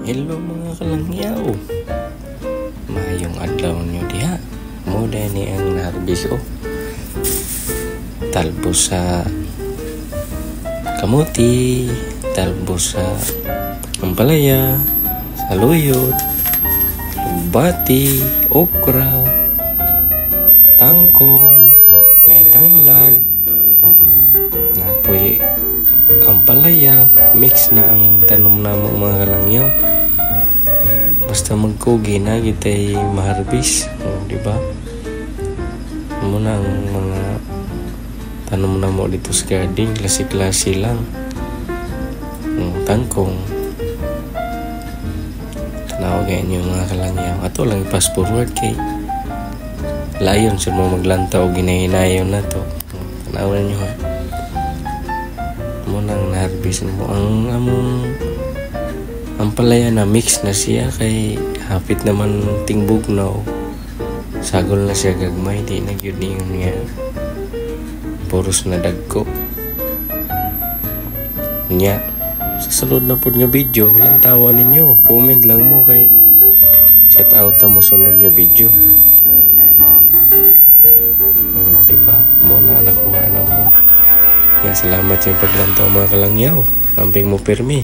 Hello mga kalangyaw, mayong adlaw nyo diha. Muda ni ang narbis talbos sa kamuti, talbos sa ampalaya, saluyot, bati, okra, tangkong, may tanglad, napoy ampalaya, mix na ang tanom namo mga kalangyaw. Basta magkugi na kita'y maharbis, di ba? Muna ang mga tanom namo dito sa garden, klase-klase lang. Tangkong, tanaw ganyan yung mga kalangyaw. Ato lang i-pass forward kay layon sa mo maglantaw ginahinayon na to. Tanaw nyo ha. Muna ang naharbis mo ang among ampalaya na mix na siya kay hapit naman tingbog na sagol na siya gagmay, di na yun nga puros na dagko nya. Sa sunod na po nga video, walang tawa ninyo, comment lang mo kay shout out na mo sunod nga video. Diba? Muna nakuha na mo. Salamat yung paglantaw mga kalangyaw. Amping mo permi.